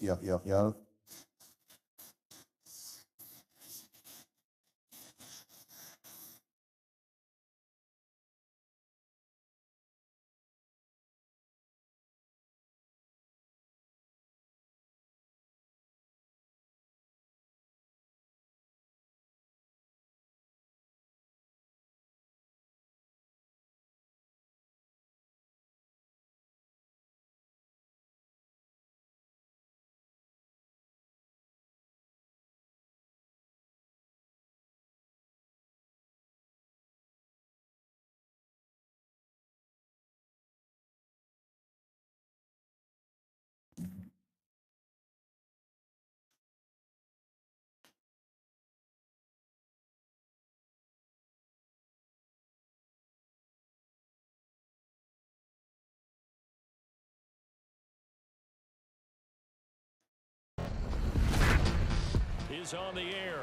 Yo. Is on the air.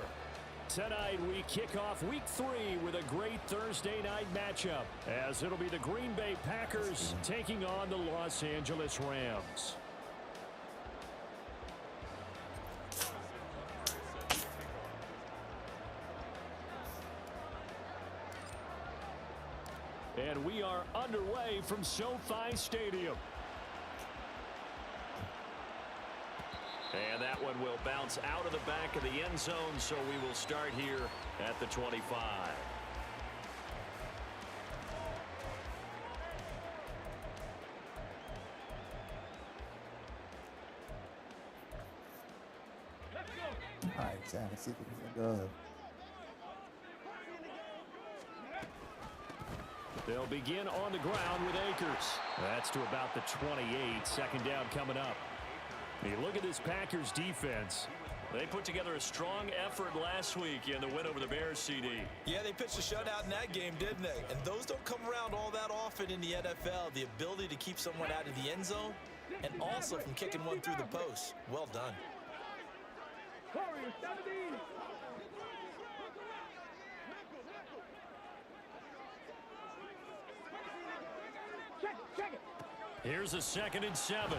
Tonight we kick off week 3 with a great Thursday night matchup, as it'll be the Green Bay Packers taking on the Los Angeles Rams. And we are underway from SoFi Stadium. And that one will bounce out of the back of the end zone, so we will start here at the 25. All right, Zach, let's see if we can go. They'll begin on the ground with Akers. That's to about the 28. Second down coming up. You look at this Packers defense. They put together a strong effort last week in the win over the Bears, CD. Yeah, they pitched a shutout in that game, didn't they? And those don't come around all that often in the NFL. The ability to keep someone out of the end zone and also from kicking one through the post. Well done. Here's a 2nd and 7.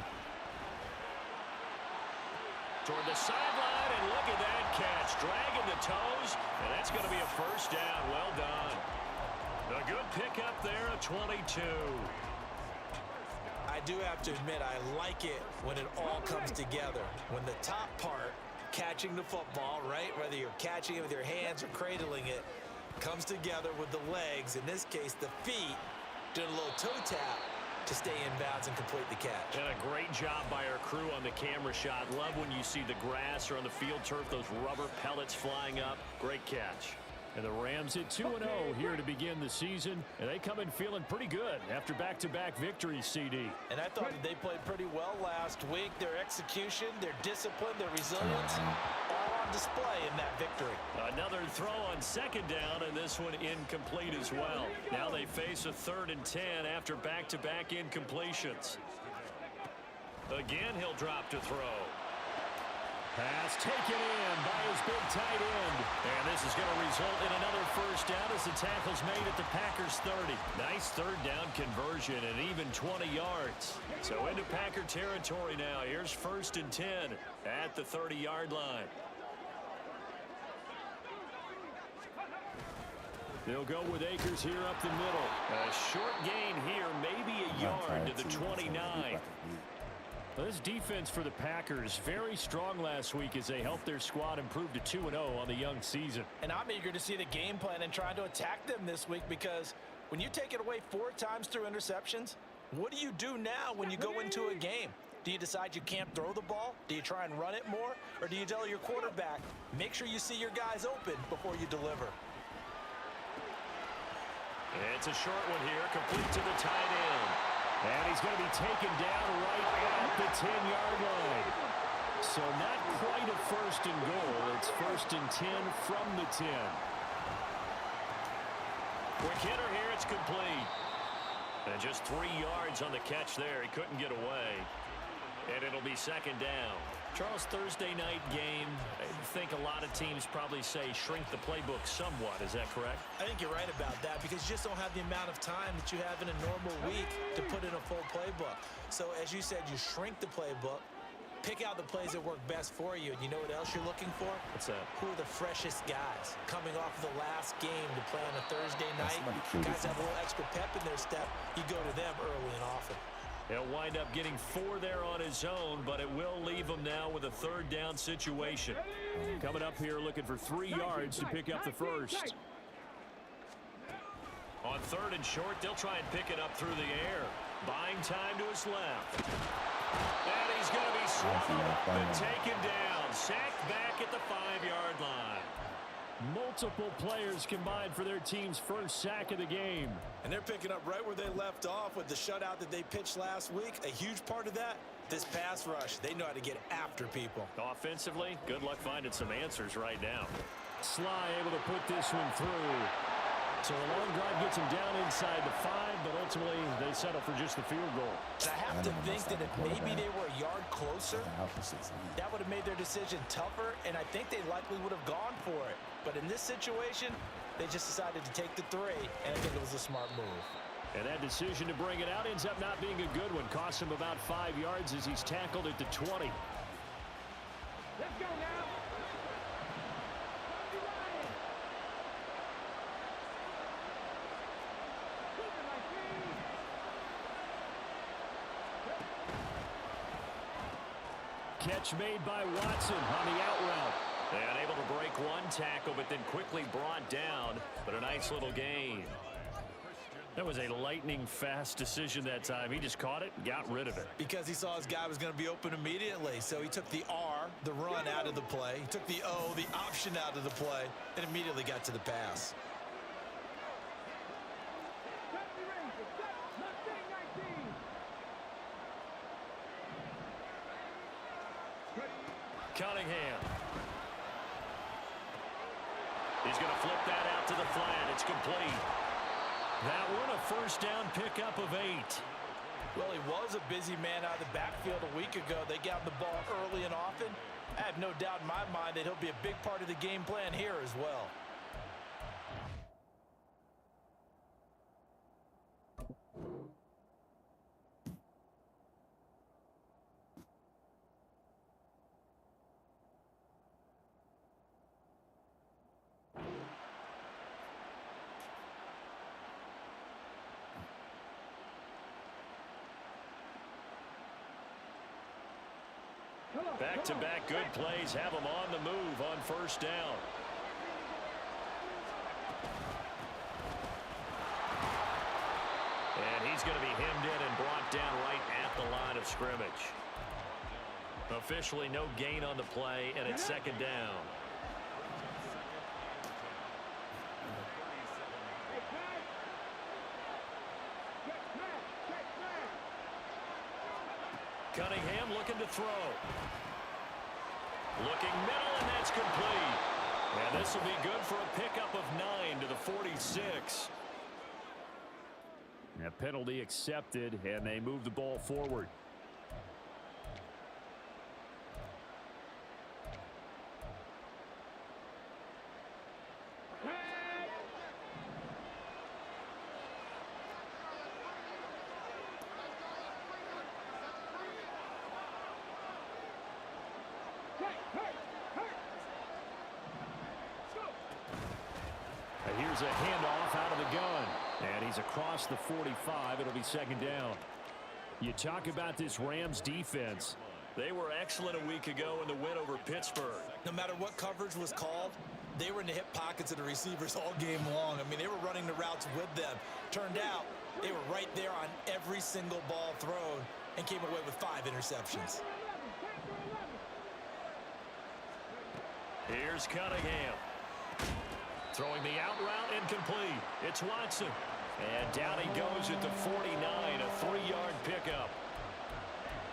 Toward the sideline, and look at that catch. Dragging the toes, and that's going to be a first down. Well done. A good pickup there, a 22. I do have to admit, I like it when it all comes together. When the top part, catching the football, right, whether you're catching it with your hands or cradling it, comes together with the legs, in this case the feet, doing a little toe tap to stay in bounds and complete the catch. And a great job by our crew on the camera shot. Love when you see the grass or on the field turf, those rubber pellets flying up. Great catch. And the Rams hit 2-0 here to begin the season, and they come in feeling pretty good after back-to-back victories, CD. And I thought that they played pretty well last week. Their execution, their discipline, their resilience, all on display in that victory. Another throw on 2nd down, and this one incomplete as well. Now they face a 3rd and 10 after back-to-back incompletions. Again, he'll drop to throw. Pass taken in by his big tight end. And this is going to result in another first down as the tackle's made at the Packers 30. Nice 3rd down conversion and even 20 yards. So into Packer territory now. Here's 1st and 10 at the 30-yard line. They'll go with Akers here up the middle. A short gain here, maybe a yard to the 29. This defense for the Packers, very strong last week as they helped their squad improve to 2-0 on the young season. And I'm eager to see the game plan and try to attack them this week, because when you take it away 4 times through interceptions, what do you do now when you go into a game? Do you decide you can't throw the ball? Do you try and run it more? Or do you tell your quarterback, make sure you see your guys open before you deliver? It's a short one here, complete to the tight end. And he's going to be taken down right at the 10-yard line. So not quite a 1st and goal. It's 1st and 10 from the 10. Quick hitter here, it's complete. And just 3 yards on the catch there. He couldn't get away. And it'll be 2nd down. Charles, Thursday night game, I think a lot of teams probably say shrink the playbook somewhat. Is that correct? I think you're right about that, because you just don't have the amount of time that you have in a normal week to put in a full playbook. So as you said, you shrink the playbook, Pick out the plays that work best for you, and you know what else you're looking for? What's that? Who are the freshest guys coming off the last game to play on a Thursday night? Guys have a little extra pep in their step. You go to them early and often. He'll wind up getting 4 there on his own, but it will leave him now with a third down situation. Coming up here looking for 3 yards to pick up the first. On 3rd and short, they'll try and pick it up through the air. Buying time to his left. And he's going to be swallowed up and taken down. Sacked back at the 5-yard line. Multiple players combined for their team's first sack of the game. And they're picking up right where they left off with the shutout that they pitched last week. A huge part of that, this pass rush. They know how to get after people. Offensively, good luck finding some answers right now. Sly able to put this one through. So a long drive gets him down inside the 5, but ultimately they settle for just the field goal. And I have to think that if maybe they were a yard closer, that would have made their decision tougher, and I think they likely would have gone for it. But in this situation, they just decided to take the 3, and I think it was a smart move. And that decision to bring it out ends up not being a good one. Costs him about 5 yards as he's tackled at the 20. Let's go now. Catch made by Watson on the out route. And able to break one tackle, but then quickly brought down. But a nice little gain. That was a lightning-fast decision that time. He just caught it and got rid of it. Because he saw his guy was going to be open immediately. So he took the R, the run, out of the play. He took the O, the option, out of the play, and immediately got to the pass. Cunningham. He's going to flip that out to the flat. It's complete. That one a first down pickup of 8. Well, he was a busy man out of the backfield a week ago. They got the ball early and often. I have no doubt in my mind that he'll be a big part of the game plan here as well. Back-to-back good plays have him on the move on first down. And he's going to be hemmed in and brought down right at the line of scrimmage. Officially no gain on the play, and it's 2nd down. Cunningham looking to throw. Looking middle, and that's complete. And this will be good for a pickup of 9 to the 46. A penalty accepted, and they move the ball forward. Here's a handoff out of the gun. And he's across the 45. It'll be 2nd down. You talk about this Rams defense. They were excellent a week ago in the win over Pittsburgh. No matter what coverage was called, they were in the hip pockets of the receivers all game long. I mean, they were running the routes with them. Turned out, they were right there on every single ball thrown and came away with 5 interceptions. Here's Cunningham. Throwing the out route, incomplete. It's Watson. And down he goes at the 49, a 3-yard pickup.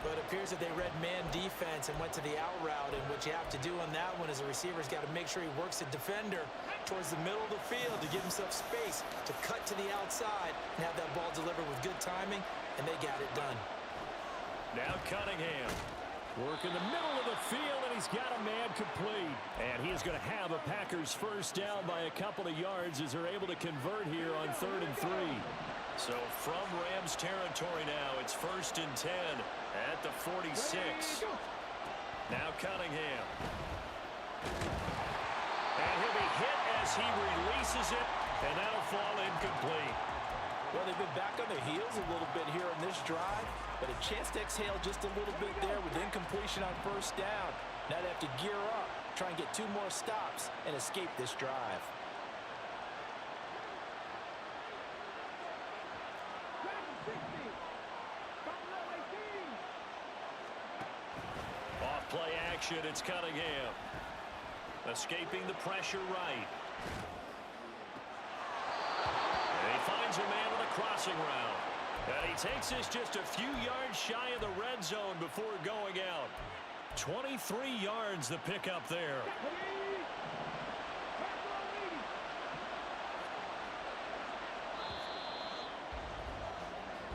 But it appears that they read man defense and went to the out route, and what you have to do on that one is the receiver's got to make sure he works the defender towards the middle of the field to give himself space to cut to the outside and have that ball delivered with good timing, and they got it done. Now Cunningham. Working the middle of the field, and he's got a man complete. And he is going to have a Packers first down by a couple of yards as they're able to convert here on 3rd and 3. So from Rams territory now, it's 1st and 10 at the 46. Now Cunningham. And he'll be hit as he releases it, and that'll fall incomplete. Well, they've been back on their heels a little bit here on this drive, but a chance to exhale just a little bit there with incompletion on first down. Now they have to gear up, try and get 2 more stops, and escape this drive. Off play action, it's Cunningham. Escaping the pressure right. And he finds a man with a crossing route. And he takes this just a few yards shy of the red zone before going out. 23 yards the pickup there.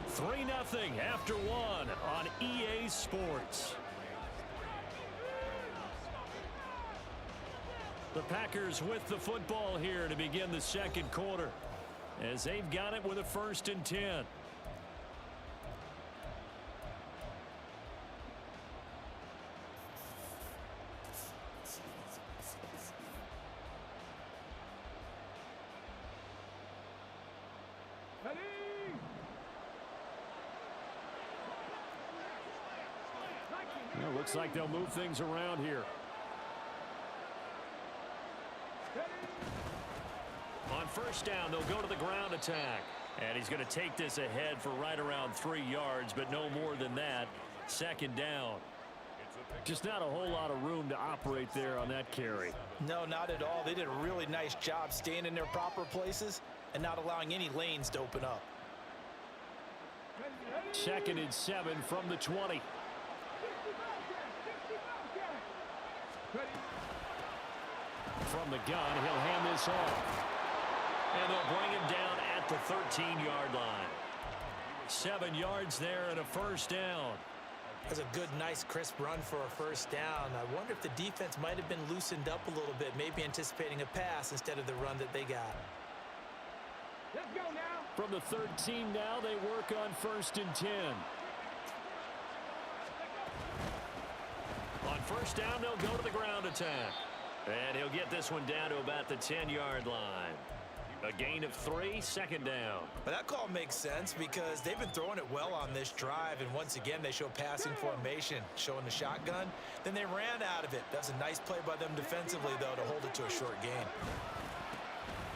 Three 3-0 after 1 on EA Sports. The Packers with the football here to begin the second quarter, as they've got it with a 1st and 10. Well, looks like they'll move things around here. On first down, they'll go to the ground attack. And he's going to take this ahead for right around 3 yards, but no more than that. 2nd down. Just not a whole lot of room to operate there on that carry. No, not at all. They did a really nice job staying in their proper places and not allowing any lanes to open up. 2nd and 7 from the 20. From the gun, he'll hand this off. And they'll bring him down at the 13-yard line. 7 yards there and a 1st down. That's a good, nice, crisp run for a 1st down. I wonder if the defense might have been loosened up a little bit, maybe anticipating a pass instead of the run that they got. Let's go now. From the 13 now, they work on 1st and 10. On 1st down, they'll go to the ground attack. And he'll get this one down to about the 10-yard line. A gain of 3, 2nd down. But that call makes sense because they've been throwing it well on this drive, and once again they show passing formation, showing the shotgun. Then they ran out of it. That's a nice play by them defensively, though, to hold it to a short gain.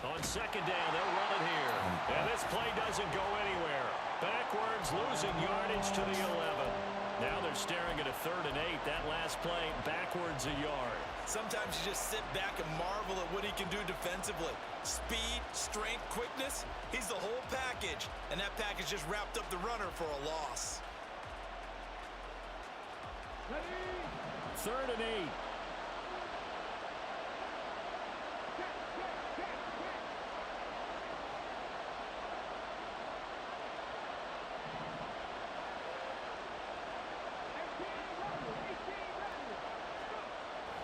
On 2nd down, they'll run it here. And this play doesn't go anywhere. Backwards, losing yardage to the 11. Now they're staring at a 3rd and 8. That last play, backwards a yard. Sometimes you just sit back and marvel at what he can do defensively. Speed, strength, quickness, he's the whole package. And that package just wrapped up the runner for a loss. 3rd and 8.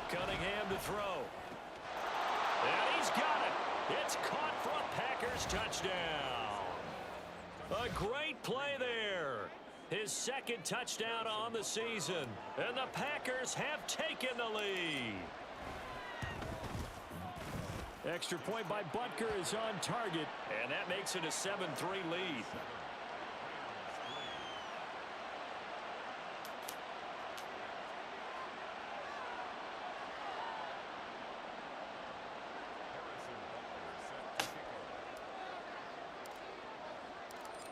Cunningham to throw. And he's got it. It's caught for a Packers touchdown. A great play there. His 2nd touchdown on the season. And the Packers have taken the lead. Extra point by Butker is on target. And that makes it a 7-3 lead.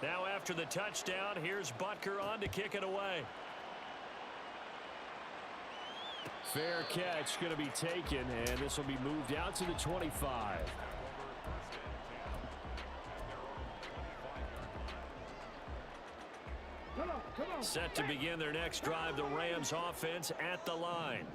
Now after the touchdown, here's Butker on to kick it away. Fair catch going to be taken, and this will be moved out to the 25. Set to begin their next drive, the Rams offense at the line.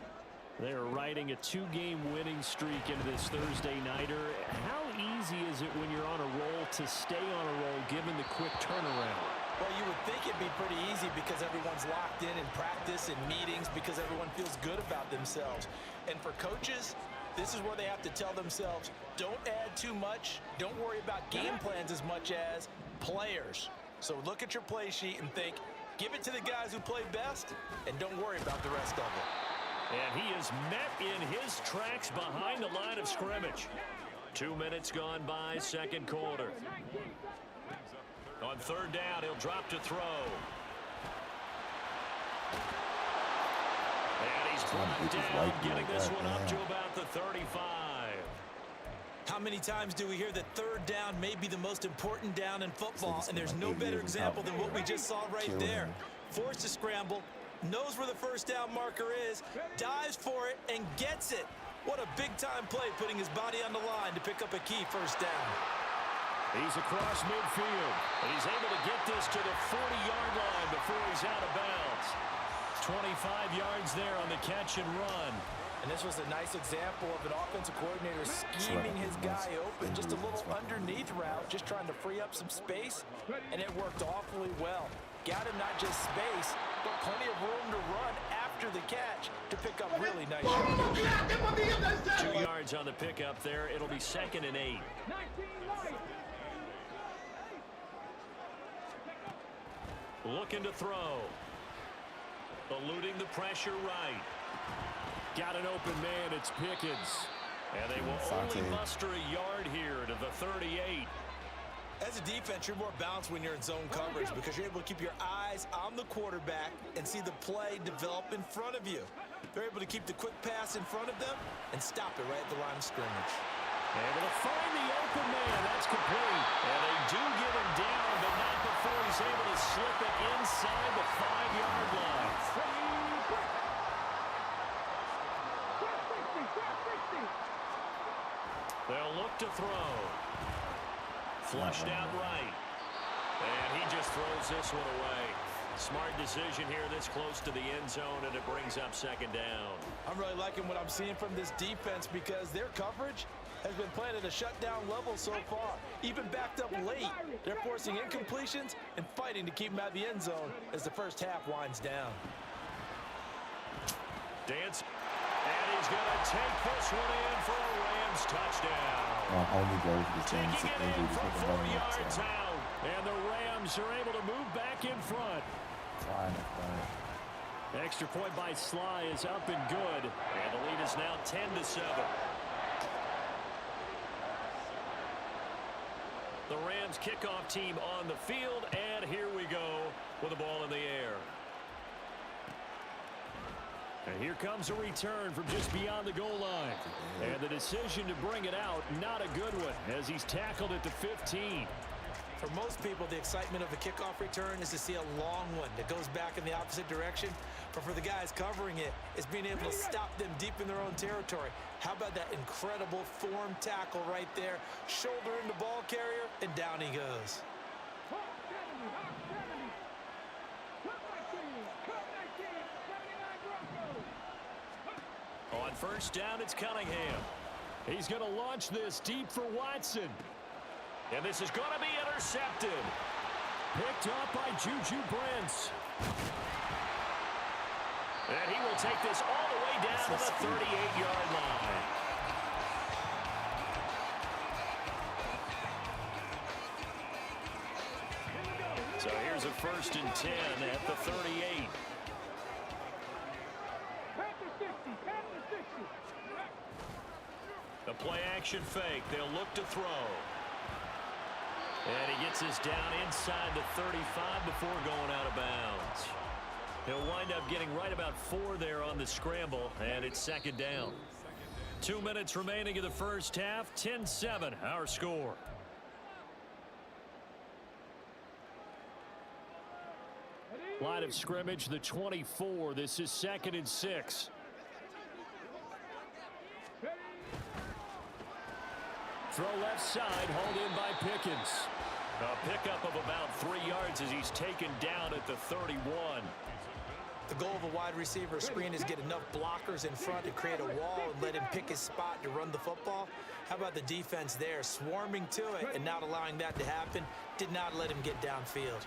They are riding a 2-game winning streak into this Thursday nighter. How easy is it when you're on a roll to stay on a roll given the quick turnaround? Well, you would think it'd be pretty easy because everyone's locked in practice and meetings because everyone feels good about themselves. And for coaches, this is where they have to tell themselves, don't add too much, don't worry about game plans as much as players. So look at your play sheet and think, give it to the guys who play best, and don't worry about the rest of it. And he is met in his tracks behind the line of scrimmage. 2 minutes gone by, second quarter. On third down, he'll drop to throw. And he's brought down, getting this one up to about the 35. How many times do we hear that third down may be the most important down in football, and there's no better example than what we just saw right there. Forced to scramble, knows where the first down marker is, dives for it, and gets it. What a big-time play, putting his body on the line to pick up a key first down. He's across midfield, and he's able to get this to the 40-yard line before he's out of bounds. 25 yards there on the catch and run. And this was a nice example of an offensive coordinator scheming his guy open. Just a little underneath route, just trying to free up some space, and it worked awfully well. Got him not just space, but plenty of room to run after the catch to pick up really nice yards. 2 yards on the pickup there. It'll be 2nd and 8. Looking to throw. Eluding the pressure right. Got an open man. It's Pickens. And they will only muster a yard here to the 38. As a defense, you're more balanced when you're in zone coverage because you're able to keep your eyes on the quarterback and see the play develop in front of you. They're able to keep the quick pass in front of them and stop it right at the line of scrimmage. Able to find the open man. That's complete. And they do get him down, but not before he's able to slip it inside the 5-yard line. They'll look to throw. Flushed out right. And he just throws this one away. Smart decision here this close to the end zone, and it brings up 2nd down. I'm really liking what I'm seeing from this defense because their coverage has been played at a shutdown level so far. Even backed up late, they're forcing incompletions and fighting to keep them out of the end zone as the first half winds down. Dance. And he's going to take this one in for a Rams touchdown. Only goes to the Taking it in from 4 yards out. And the Rams are able to move back in front. Extra point by Sly is up and good. And the lead is now 10-7. The Rams kickoff team on the field. And here we go with the ball in the air. And here comes a return from just beyond the goal line. And the decision to bring it out, not a good one, as he's tackled at the 15. For most people, the excitement of a kickoff return is to see a long one that goes back in the opposite direction. But for the guys covering it, it's being able to stop them deep in their own territory. How about that incredible form tackle right there? Shoulder in the ball carrier, and down he goes. On first down, it's Cunningham. He's going to launch this deep for Watson. And this is going to be intercepted. Picked up by Juju Brents. And he will take this all the way down to the 38-yard line. So here's a 1st and 10 at the 38. The play action fake. They'll look to throw. And he gets this down inside the 35 before going out of bounds. He'll wind up getting right about 4 there on the scramble, and it's 2nd down. 2 minutes remaining in the first half. 10-7, our score. Line of scrimmage, the 24. This is 2nd and 6. Throw left side, hauled in by Pickens. A pickup of about 3 yards as he's taken down at the 31. The goal of a wide receiver screen is get enough blockers in front to create a wall and let him pick his spot to run the football. How about the defense there, swarming to it and not allowing that to happen? Did not let him get downfield.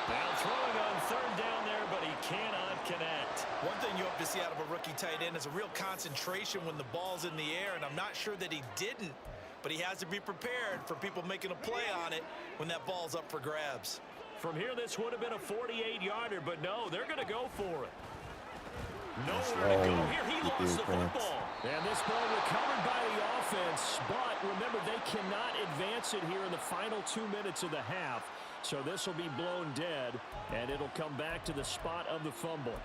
Now throwing on third down there, but he cannot connect. One thing you hope to see out of a rookie tight end is a real concentration when the ball's in the air, and I'm not sure that he didn't, but he has to be prepared for people making a play on it when that ball's up for grabs. From here, this would have been a 48-yarder, but no, they're going to go for it. Nowhere to go here. He lost the Prince. football. And this ball recovered by the offense. But remember, they cannot advance it here in the final 2 minutes of the half. So this will be blown dead, and it'll come back to the spot of the fumble.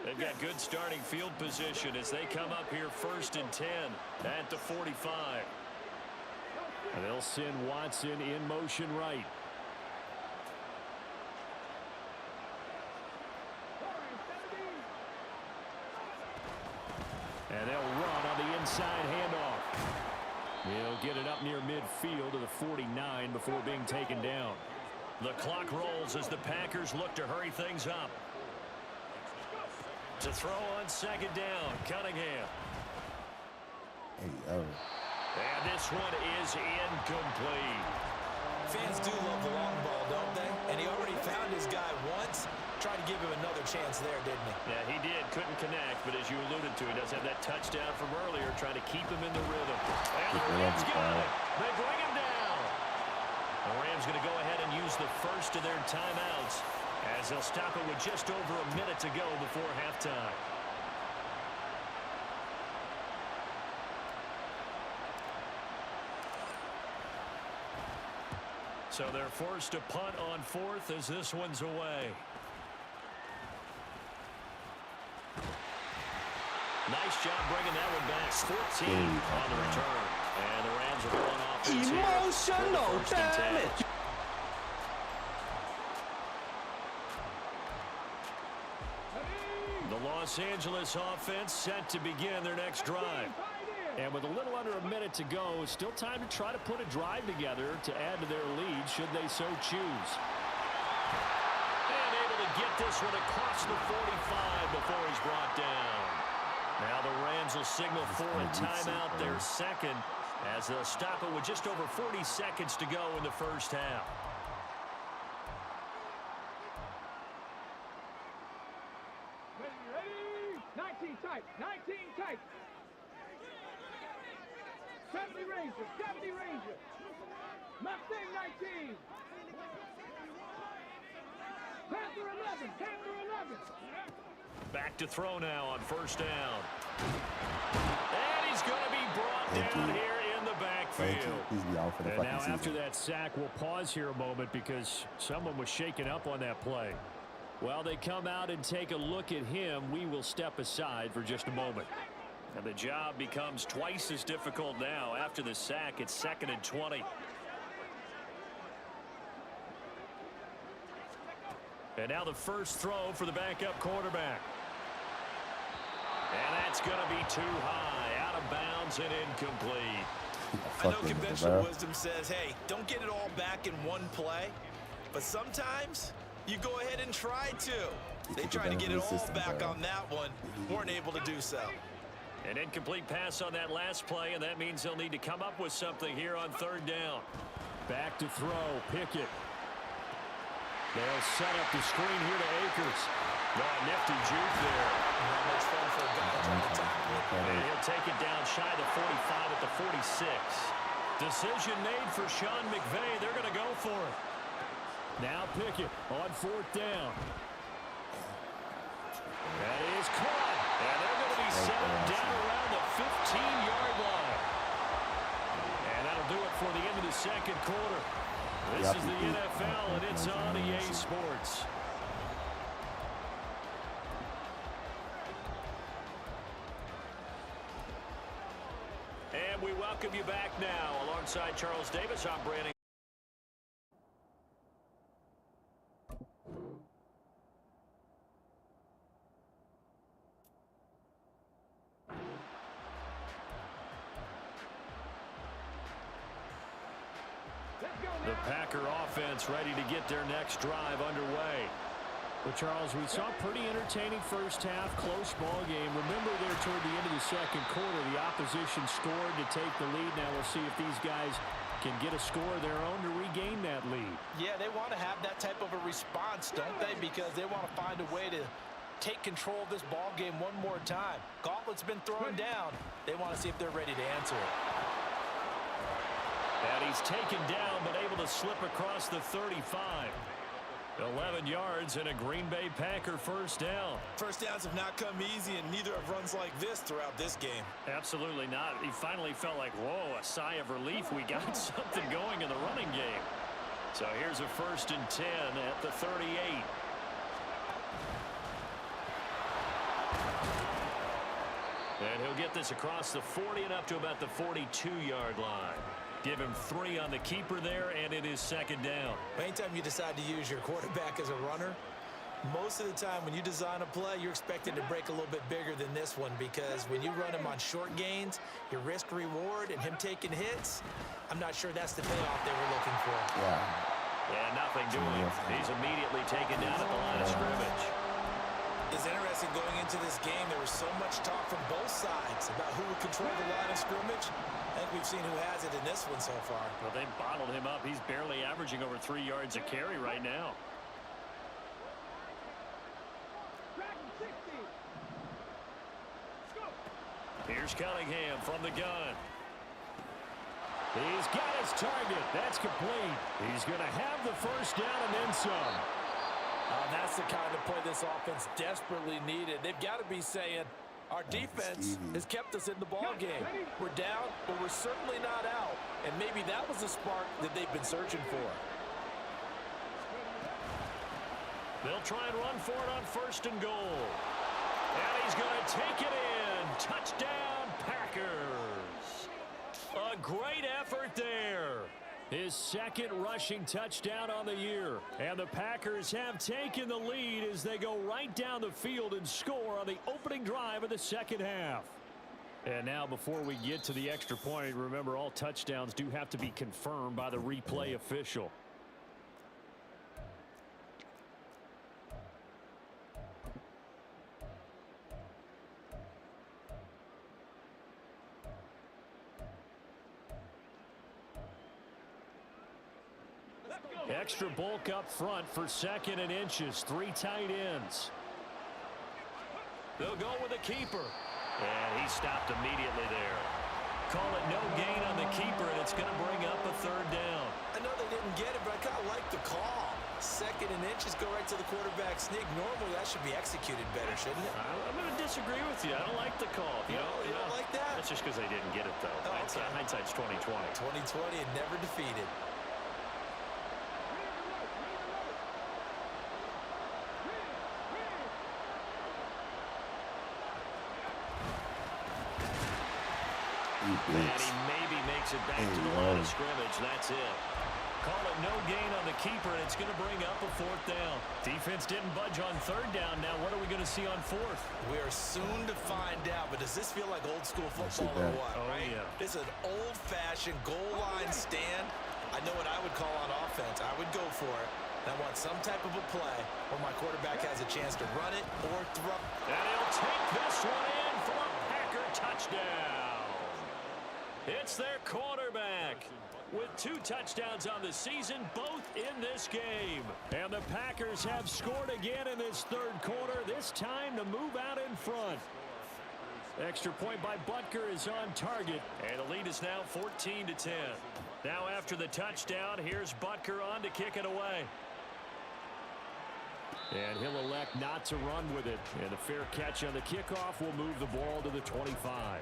They've got good starting field position as they come up here 1st and 10 at the 45. And they'll send Watson in motion right. And they'll run on the inside handoff. He'll get it up near midfield to the 49 before being taken down. The clock rolls as the Packers look to hurry things up. To throw on 2nd down, Cunningham. Hey, yo. And this one is incomplete. Fans do love the long ball, don't they? And he already found his guy once. Tried to give him another chance there, didn't he? Yeah, he did. Couldn't connect, but as you alluded to, he does have that touchdown from earlier, trying to keep him in the rhythm. And the Rams got it. They bring him down. The Rams going to go ahead and use the first of their timeouts as they'll stop it with just over a minute to go before halftime. So they're forced to punt on 4th as this one's away. Nice job bringing that one back. 14 on the return. And the Rams are going off. Emotional damage. The Los Angeles offense set to begin their next drive. And with a little under a minute to go, it's still time to try to put a drive together to add to their lead should they so choose. And able to get this one across the 45 before he's brought down. Now the Rams will signal for a timeout, their second, as they'll stop it with just over 40 seconds to go in the first half. Ready? 19 tight. 19 tight. 70 Rangers. 70 Rangers. Mustang 19. Panther 11. Panther 11. Back to throw now on 1st down. And he's going to be brought down here in the backfield. And now after that sack, we'll pause here a moment because someone was shaken up on that play. While they come out and take a look at him, we will step aside for just a moment. And the job becomes twice as difficult now. After the sack, it's 2nd and 20. And now the first throw for the backup quarterback. And that's going to be too high, out of bounds and incomplete. I know conventional wisdom says, hey, don't get it all back in one play. But sometimes you go ahead and try to. They tried to get it all back on that one. Weren't able to do so. An incomplete pass on that last play, and that means they'll need to come up with something here on 3rd down. Back to throw, Pickett. They'll set up the screen here to Akers. Oh, nifty juke there. Not much fun for a guy trying to tackle it. And he'll take it down shy of the 45 at the 46. Decision made for Sean McVay. They're going to go for it. Now Pickett on 4th down. That is caught. And they're going to be set up down around the 15-yard line. And that'll do it for the end of the 2nd quarter. This is the NFL, and it's on EA Sports. And we welcome you back now. Alongside Charles Davis, I'm Brandon. The Packer offense ready to get their next drive underway. Well, Charles, we saw a pretty entertaining first half, close ball game. Remember there toward the end of the 2nd quarter, the opposition scored to take the lead. Now we'll see if these guys can get a score of their own to regain that lead. Yeah, they want to have that type of a response, don't they? Because they want to find a way to take control of this ball game one more time. Gauntlet's been thrown down. They want to see if they're ready to answer it. And he's taken down, but able to slip across the 35. 11 yards and a Green Bay Packer first down. First downs have not come easy, and neither have runs like this throughout this game. Absolutely not. He finally felt like, whoa, a sigh of relief. We got something going in the running game. So here's a 1st and 10 at the 38. And he'll get this across the 40 and up to about the 42-yard line. Give him 3 on the keeper there, and it is 2nd down. Anytime you decide to use your quarterback as a runner, most of the time when you design a play, you're expected to break a little bit bigger than this one, because when you run him on short gains, your risk-reward and him taking hits, I'm not sure that's the payoff they were looking for. Yeah, nothing doing. He's immediately taken down at the line of scrimmage. It's interesting going into this game. There was so much talk from both sides about who would control the line of scrimmage. I think we've seen who has it in this one so far. Well, they bottled him up. He's barely averaging over 3 yards a carry right now. Here's Cunningham from the gun. He's got his target. That's complete. He's going to have the first down and then some. That's the kind of play this offense desperately needed. They've got to be saying, our defense has kept us in the ball game. We're down, but we're certainly not out. And maybe that was the spark that they've been searching for. They'll try and run for it on 1st and goal. And he's going to take it in. Touchdown, Packers. A great effort there. His 2nd rushing touchdown on the year. And the Packers have taken the lead as they go right down the field and score on the opening drive of the 2nd half. And now before we get to the extra point, remember all touchdowns do have to be confirmed by the replay official. Extra bulk up front for 2nd and inches. 3 tight ends. They'll go with a keeper. And he stopped immediately there. Call it no gain on the keeper, and it's going to bring up a 3rd down. I know they didn't get it, but I kind of like the call. 2nd and inches, go right to the quarterback sneak. Normally, that should be executed better, shouldn't it? I'm going to disagree with you. I don't like the call. You don't like that? That's just because they didn't get it, though. Oh, okay. Hindsight's 20/20. 20/20 and never defeated. And he maybe makes it back to the line of scrimmage. That's it. Call it no gain on the keeper, and it's going to bring up a 4th down. Defense didn't budge on 3rd down. Now what are we going to see on 4th? We are soon to find out, but does this feel like old school football or what, right? Yeah. This is an old-fashioned goal line stand. I know what I would call on offense. I would go for it. And I want some type of a play where my quarterback has a chance to run it or throw. And he'll take this one in for a Packer touchdown. It's their quarterback with 2 touchdowns on the season, both in this game. And the Packers have scored again in this 3rd quarter, this time to move out in front. Extra point by Butker is on target, and the lead is now 14-10. Now after the touchdown, here's Butker on to kick it away. And he'll elect not to run with it. And a fair catch on the kickoff will move the ball to the 25.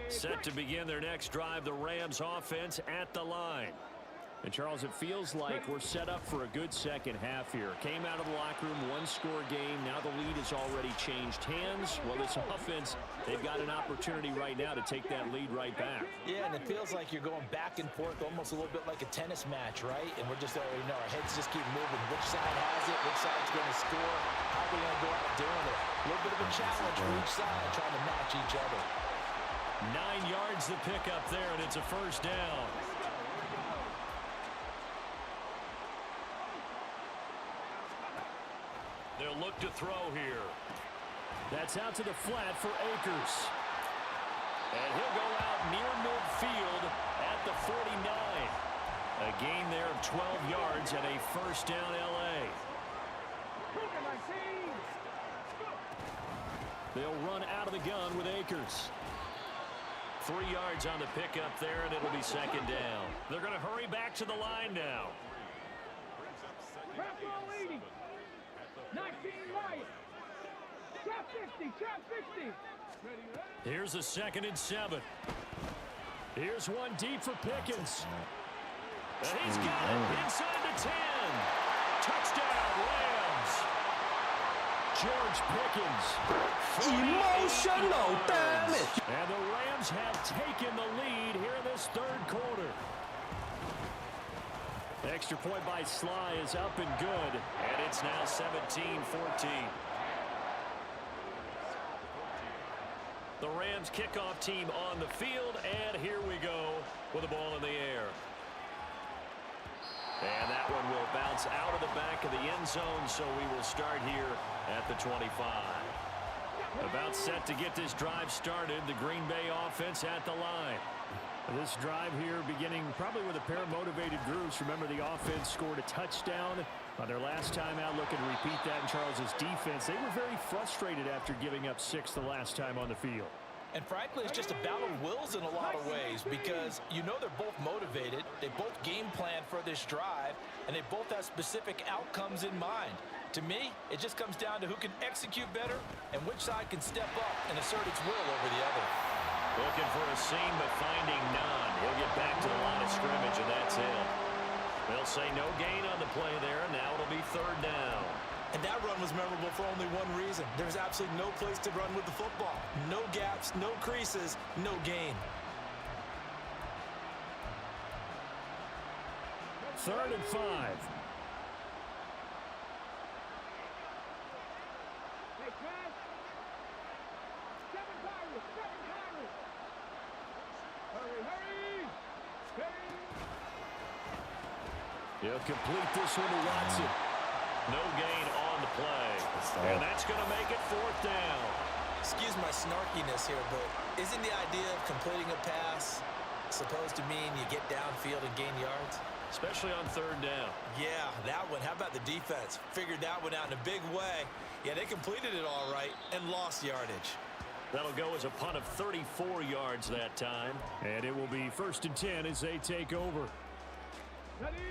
Set to begin their next drive, the Rams offense at the line. And Charles, it feels like we're set up for a good 2nd half here. Came out of the locker room, 1-score game. Now the lead has already changed hands. Well, this offense, they've got an opportunity right now to take that lead right back. Yeah, and it feels like you're going back and forth, almost a little bit like a tennis match, right? And we're just already know our heads just keep moving. Which side has it? Which side's going to score? How are we going to go out doing it? A little bit of a challenge for each side, trying to match each other. 9 yards the pickup there, and it's a 1st down. They'll look to throw here. That's out to the flat for Akers. And he'll go out near midfield at the 49. A gain there of 12 yards and a 1st down, L.A. They'll run out of the gun with Akers. 3 yards on the pickup there, and it'll be second down. They're going to hurry back to the line now. Trap ball 80. 19 Lions. Trap 50. Trap 50. Here's a 2nd and 7. Here's one deep for Pickens. And he's got it inside the 10. Touchdown, Rams. George Pickens. Emotional damage. And the Rams have taken the lead here in this 3rd quarter. The extra point by Sly is up and good. And it's now 17-14. The Rams kickoff team on the field, and here we go with the ball in the air. And that one will bounce out of the back of the end zone, so we will start here at the 25. About set to get this drive started, the Green Bay offense at the line. This drive here beginning probably with a pair of motivated groups. Remember, the offense scored a touchdown on their last time out. Looking to repeat that in Charles's defense. They were very frustrated after giving up 6 the last time on the field. And frankly, it's just a battle of wills in a lot of ways because you know they're both motivated. They both game plan for this drive, and they both have specific outcomes in mind. To me, it just comes down to who can execute better and which side can step up and assert its will over the other. Looking for a seam, but finding none. He'll get back to the line of scrimmage, and that's it. They'll say no gain on the play there. Now it'll be 3rd down. And that run was memorable for only one reason. There's absolutely no place to run with the football. No gaps, no creases, no gain. 3rd and 5. Hey, Trav. 7 Pirates. 7 Pirates. Hurry, hurry. Hurry. He'll complete this one to Watson. No gain on the play. And that's going to make it 4th down. Excuse my snarkiness here, but isn't the idea of completing a pass supposed to mean you get downfield and gain yards? Especially on 3rd down. Yeah, that one. How about the defense? Figured that one out in a big way. Yeah, they completed it all right and lost yardage. That'll go as a punt of 34 yards that time. And it will be 1st and 10 as they take over.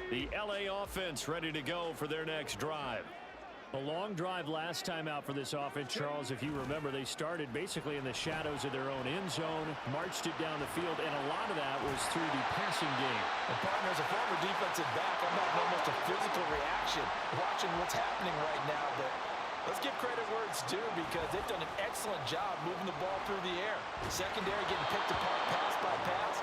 The LA offense ready to go for their next drive. A long drive last time out for this offense, Charles. If you remember, they started basically in the shadows of their own end zone, marched it down the field, and a lot of that was through the passing game. And partner, as a former defensive back, I'm having almost a physical reaction watching what's happening right now. But let's give credit where it's due because they've done an excellent job moving the ball through the air. Secondary getting picked apart pass by pass.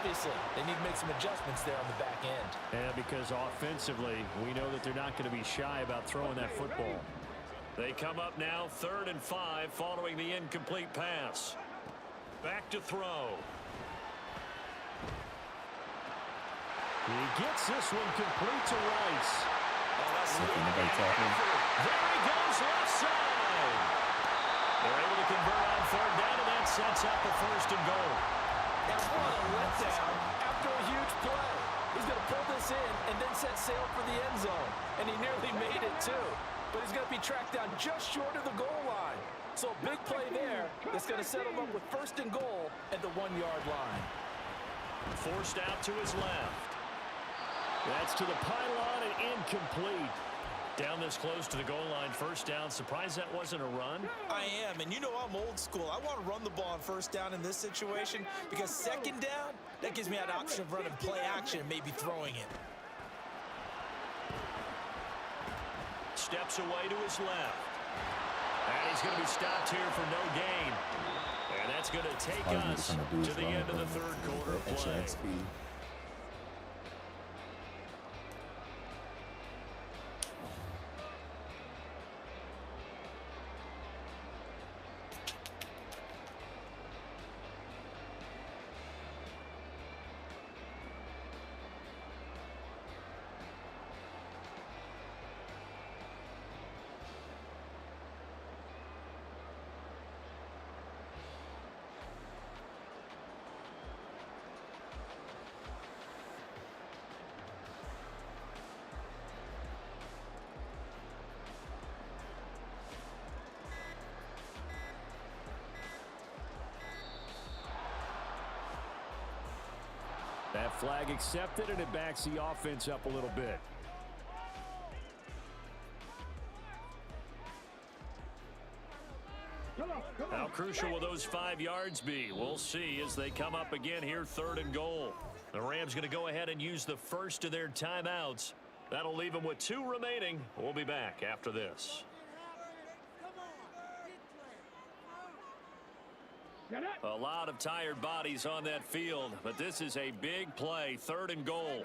Obviously, they need to make some adjustments there on the back end. Yeah, because offensively, we know that they're not going to be shy about throwing that football. They come up now 3rd and 5 following the incomplete pass. Back to throw. He gets this one complete to Rice. There he goes left side. They're able to convert on 3rd down, and that sets up a 1st and goal. And what a letdown after a huge play. He's going to pull this in and then set sail for the end zone. And he nearly made it too. But he's going to be tracked down just short of the goal line. So a big play there that's going to settle up with 1st and goal at the 1-yard line. Forced out to his left. That's to the pylon and incomplete. Down this close to the goal line, 1st down. Surprised that wasn't a run? I am, and you know I'm old school. I want to run the ball on 1st down in this situation because 2nd down, that gives me that option of running play action and maybe throwing it. Steps away to his left. And he's going to be stopped here for no gain. And that's going to take us to the end of the 3rd quarter of play. Flag accepted, and it backs the offense up a little bit. How crucial will those 5 yards be? We'll see as they come up again here, 3rd and goal. The Rams going to go ahead and use the first of their timeouts. That'll leave them with 2 remaining. We'll be back after this. A lot of tired bodies on that field, but this is a big play, 3rd and goal.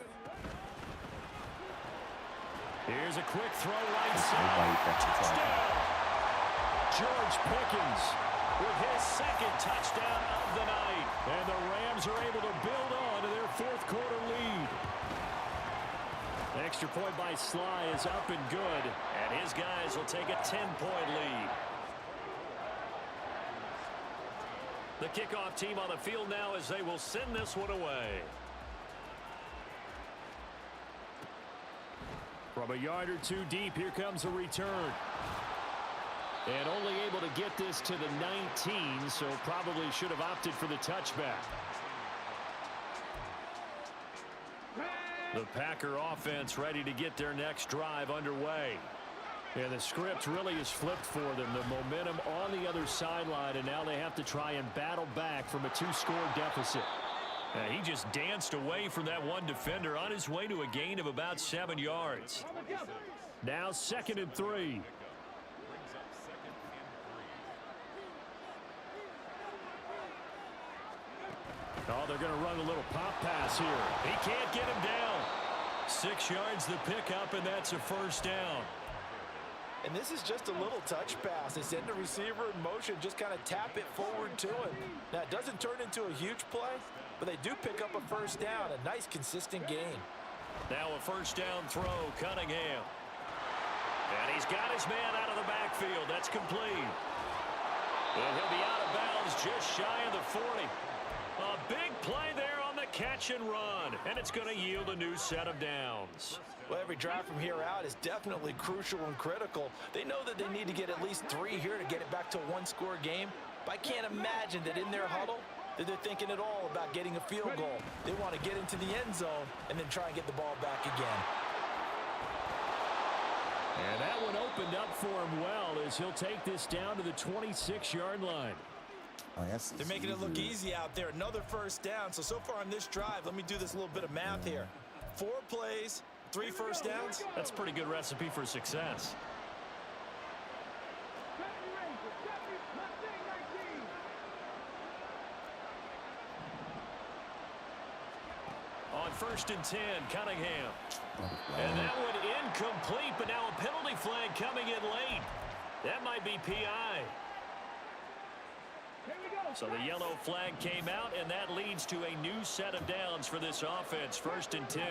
Here's a quick throw right side. Touchdown! George Pickens with his 2nd touchdown of the night. And the Rams are able to build on to their 4th quarter lead. The extra point by Sly is up and good, and his guys will take a 10-point lead. The kickoff team on the field now as they will send this one away. From a yard or 2 deep, here comes a return. And only able to get this to the 19, so probably should have opted for the touchback. The Packer offense ready to get their next drive underway. And the script really is flipped for them. The momentum on the other sideline, and now they have to try and battle back from a 2-score deficit. He just danced away from that one defender on his way to a gain of about 7 yards. Now 2nd and 3. Oh, they're going to run a little pop pass here. He can't get him down. 6 yards the pickup, and that's a 1st down. And this is just a little touch pass. They send the receiver in motion, just kind of tap it forward to him. Now, it doesn't turn into a huge play, but they do pick up a 1st down, a nice, consistent gain. Now a 1st down throw, Cunningham. And he's got his man out of the backfield. That's complete. And he'll be out of bounds just shy of the 40. A big play there on the catch and run, and it's going to yield a new set of downs. Well, every drive from here out is definitely crucial and critical. They know that they need to get at least 3 here to get it back to a 1-score game. But I can't imagine that in their huddle that they're thinking at all about getting a field goal. They want to get into the end zone and then try and get the ball back again. And that one opened up for him well as he'll take this down to the 26-yard line. Oh, yes, they're making it look easy out there. Another 1st down. So far on this drive, let me do this little bit of math here. 4 plays, 3 1st downs. That's a pretty good recipe for success. On 1st and 10, Cunningham. And that one incomplete, but now a penalty flag coming in late. That might be PI. So the yellow flag came out, and that leads to a new set of downs for this offense. 1st and 10.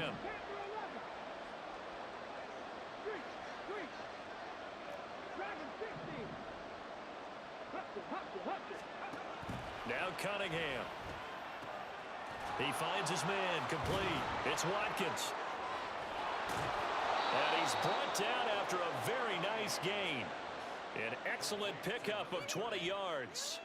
Now Cunningham. He finds his man complete. It's Watkins. And he's brought down after a very nice gain. An excellent pickup of 20 yards.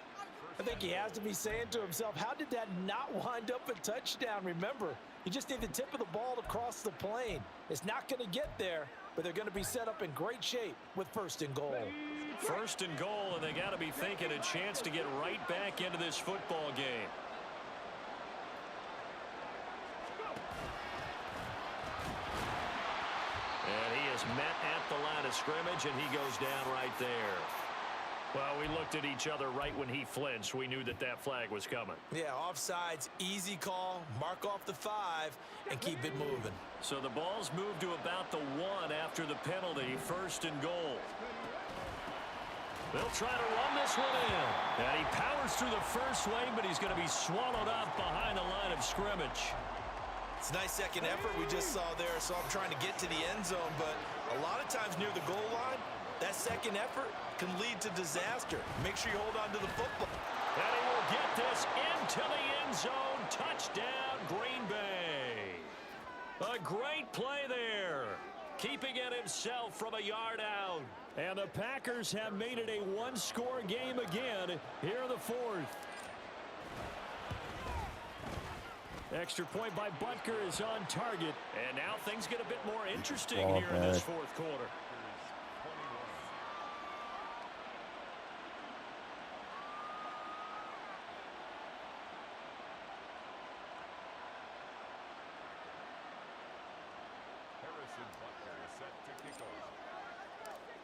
I think he has to be saying to himself, how did that not wind up a touchdown? Remember, you just need the tip of the ball to cross the plane. It's not going to get there, but they're going to be set up in great shape with 1st and goal. 1st and goal, and they got to be thinking a chance to get right back into this football game. And he is met at the line of scrimmage, and he goes down right there. Well, we looked at each other right when he flinched. We knew that that flag was coming. Yeah, offsides, easy call, mark off the 5, and keep it moving. So the ball's moved to about the 1 after the penalty, 1st and goal. They'll try to run this one in. And he powers through the first wave, but he's going to be swallowed up behind the line of scrimmage. It's a nice second effort we just saw there, so I'm trying to get to the end zone, but a lot of times near the goal line, that second effort can lead to disaster. Make sure you hold on to the football. And he will get this into the end zone. Touchdown, Green Bay. A great play there. Keeping it himself from a yard out. And the Packers have made it a 1-score game again here in the 4th. Extra point by Butker is on target. And now things get a bit more interesting Ball here in this back. fourth quarter.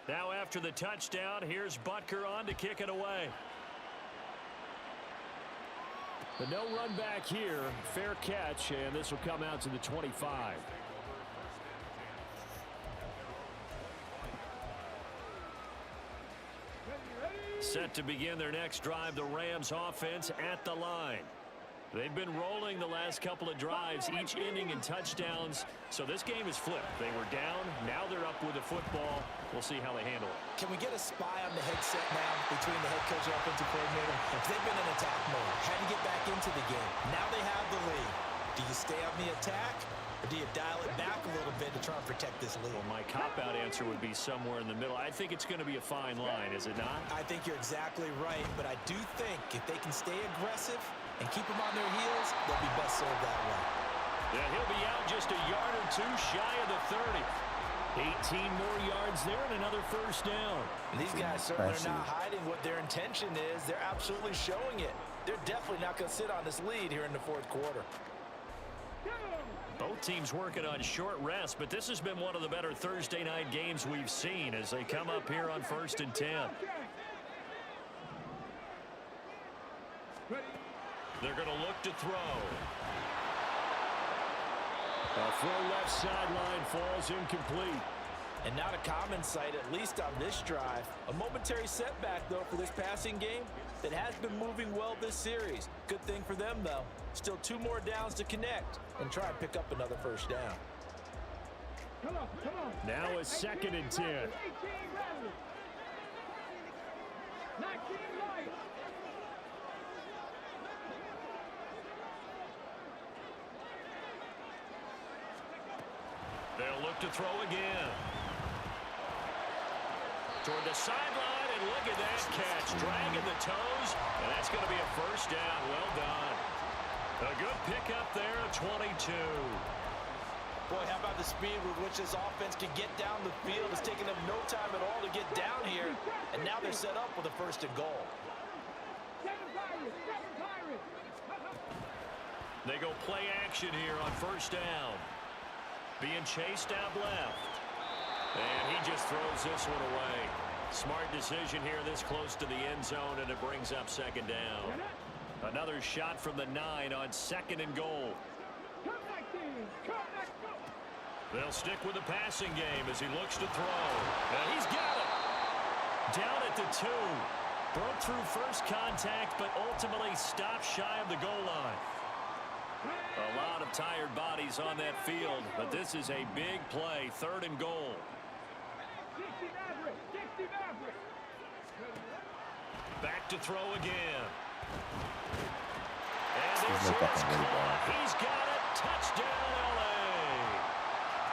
Now after the touchdown, here's Butker on to kick it away. The no run back here, fair catch, and this will come out to the 25. Set to begin their next drive, the Rams offense at the line. They've been rolling the last couple of drives, each inning in touchdowns, so this game is flipped. They were down, now they're up with the football. We'll see how they handle it. Can we get a spy on the headset now between the head coach and offensive coordinator? They've been in attack mode, had to get back into the game. Now they have the lead. Do you stay on the attack, or do you dial it back a little bit to try and protect this lead? Well, my cop-out answer would be somewhere in the middle. I think it's going to be a fine line, is it not? I think you're exactly right, but I do think if they can stay aggressive and keep them on their heels, they'll be best served that way. Yeah, he'll be out just a yard or two shy of the 30. 18 more yards there and another first down. And these guys certainly are not hiding what their intention is. They're absolutely showing it. They're definitely not going to sit on this lead here in the fourth quarter. Both teams working on short rest, but this has been one of the better Thursday night games we've seen as they come up here on 1st and 10. They're going to look to throw. A throw left sideline falls incomplete. And not a common sight, at least on this drive. A momentary setback, though, for this passing game that has been moving well this series. Good thing for them, though. Still 2 more downs to connect and try and pick up another first down. Now a 2nd and 10. 19 right. They'll look to throw again. Toward the sideline, and look at that catch. Dragging the toes, and that's going to be a first down. Well done. A good pickup there at 22. Boy, how about the speed with which this offense can get down the field? It's taking them no time at all to get down here, and now they're set up with a 1st and goal. They go play action here on 1st down. Being chased out left. And he just throws this one away. Smart decision here this close to the end zone, and it brings up 2nd down. Another shot from the 9 on 2nd and goal. They'll stick with the passing game as he looks to throw. And he's got it. Down at the 2. Broke through first contact, but ultimately stopped shy of the goal line. A lot of tired bodies on that field, but this is a big play. 3rd and goal. Back to throw again. And this is caught. He's got it. Touchdown, L.A.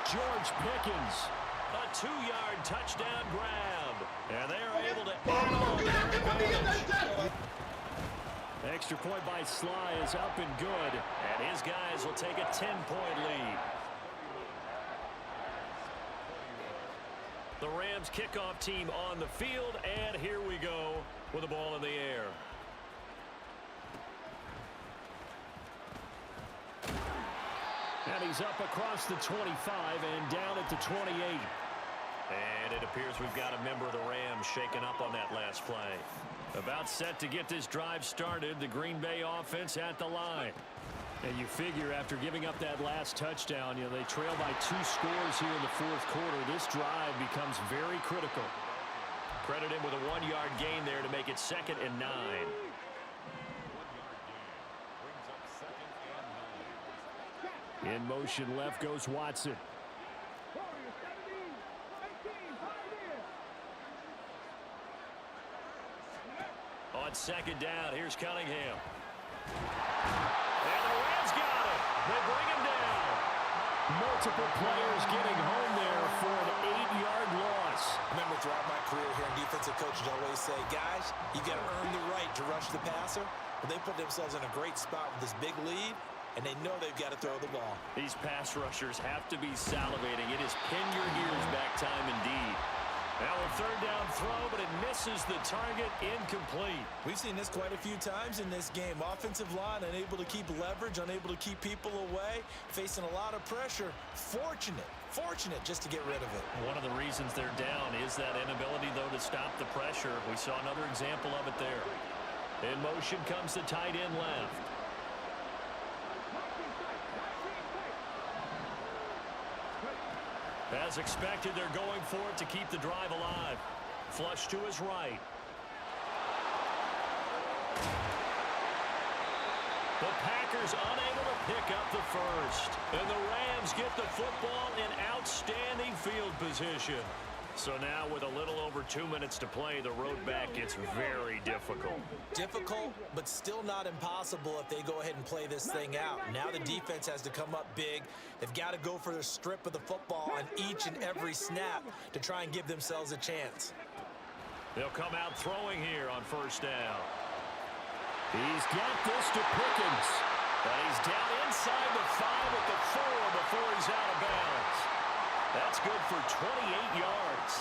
George Pickens. A 2-yard touchdown grab. And they're able to add on their advantage. Extra point by Sly is up and good. And his guys will take a 10-point lead. The Rams kickoff team on the field, and here we go with the ball in the air. And he's up across the 25 and down at the 28. And it appears we've got a member of the Rams shaken up on that last play. About set to get this drive started, the Green Bay offense at the line. And you figure after giving up that last touchdown, they trail by 2 scores here in the fourth quarter. This drive becomes very critical. Credit him with a 1-yard gain there to make it 2nd and 9. In motion left goes Watson. On 2nd down, here's Cunningham. And the Rams got it. They bring him down. Multiple players getting home there for an 8-yard loss. Remember, throughout my career here in defensive coaches always say, guys, you got to earn the right to rush the passer. But they put themselves in a great spot with this big lead. and they know they've got to throw the ball. These pass rushers have to be salivating. It is pin your ears back time indeed. Now a third down throw, but it misses the target, incomplete. We've seen this quite a few times in this game. Offensive line unable to keep leverage, unable to keep people away, facing a lot of pressure. Fortunate just to get rid of it. One of the reasons they're down is that inability, though, to stop the pressure. We saw another example of it there. In motion comes the tight end left. As expected, they're going for it to keep the drive alive. Flush to his right. The Packers unable to pick up the first. And the Rams get the football in outstanding field position. So now with a little over 2 minutes to play, the road back gets very difficult. Difficult, but still not impossible if they go ahead and play this thing out. Now the defense has to come up big. They've got to go for the strip of the football on each and every snap to try and give themselves a chance. They'll come out throwing here on first down. He's got this to Pickens. But he's down inside the 5 at the 4 before he's out of bounds. That's good for 28 yards.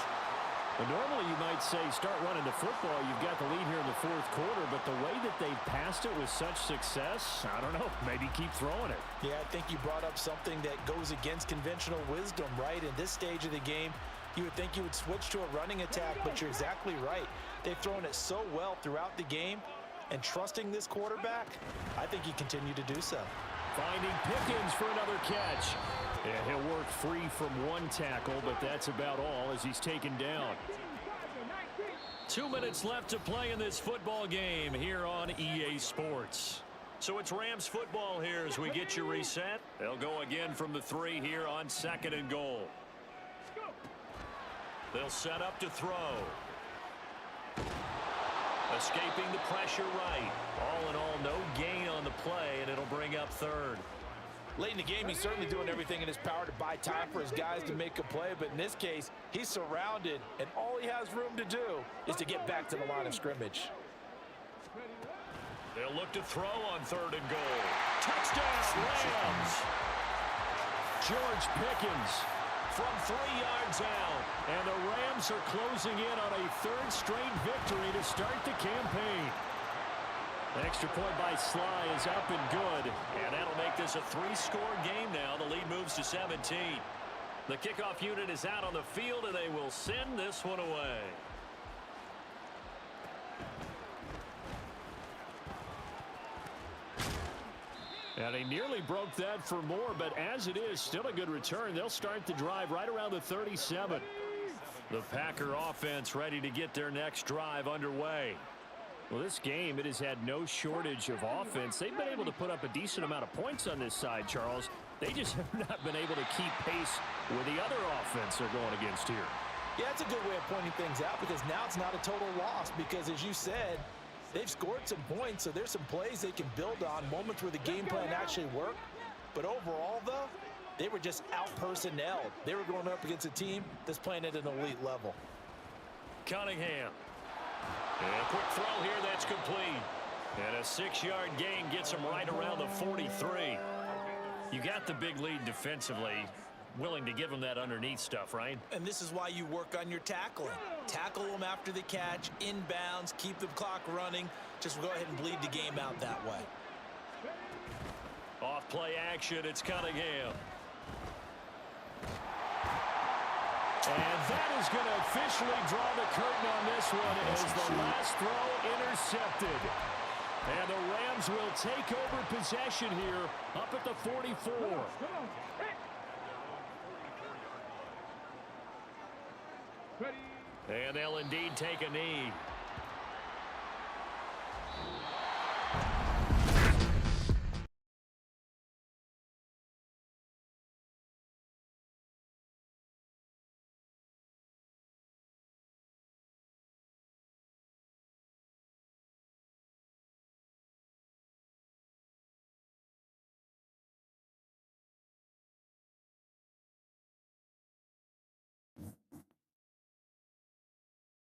Well, normally you might say start running the football. You've got the lead here in the fourth quarter, but the way that they've passed it with such success, I don't know, maybe keep throwing it. Yeah, I think you brought up something that goes against conventional wisdom, right? In this stage of the game, you would think you would switch to a running attack, but you're exactly right. They've thrown it so well throughout the game, and trusting this quarterback, I think you continue to do so. Finding Pickens for another catch. Yeah, he'll work free from one tackle, but that's about all as he's taken down. 2 minutes left to play in this football game here on EA Sports. So it's Rams football here as we get you reset. They'll go again from the 3 here on 2nd and goal. They'll set up to throw. Escaping the pressure right. All in all, no gain on the play, and it'll bring up 3rd. Late in the game, he's certainly doing everything in his power to buy time for his guys to make a play, but in this case, he's surrounded, and all he has room to do is to get back to the line of scrimmage. They'll look to throw on 3rd and goal. Touchdown, Rams! George Pickens From 3 yards out. and the Rams are closing in on a 3rd straight victory to start the campaign. The extra point by Sly is up and good, and that'll make this a 3-score game now. The lead moves to 17. The kickoff unit is out on the field, and they will send this one away. And he nearly broke that for more, but as it is, still a good return. They'll start the drive right around the 37. The Packer offense ready to get their next drive underway. Well, this game, it has had no shortage of offense. They've been able to put up a decent amount of points on this side, Charles. They just have not been able to keep pace with the other offense they're going against here. Yeah, it's a good way of pointing things out because now it's not a total loss because, as you said, they've scored some points, so there's some plays they can build on, moments where the game plan actually worked. But overall, though, they were just out-personnelled. They were going up against a team that's playing at an elite level. Cunningham. And a quick throw here, that's complete. And a 6-yard gain gets him right around the 43. You got the big lead defensively. Willing to give them that underneath stuff, right? And this is why you work on your tackling. Tackle them after the catch, inbounds, keep the clock running. Just go ahead and bleed the game out that way. Off play action, it's Cunningham. And that is going to officially draw the curtain on this one as the last throw intercepted. And the Rams will take over possession here up at the 44. And they'll indeed take a knee.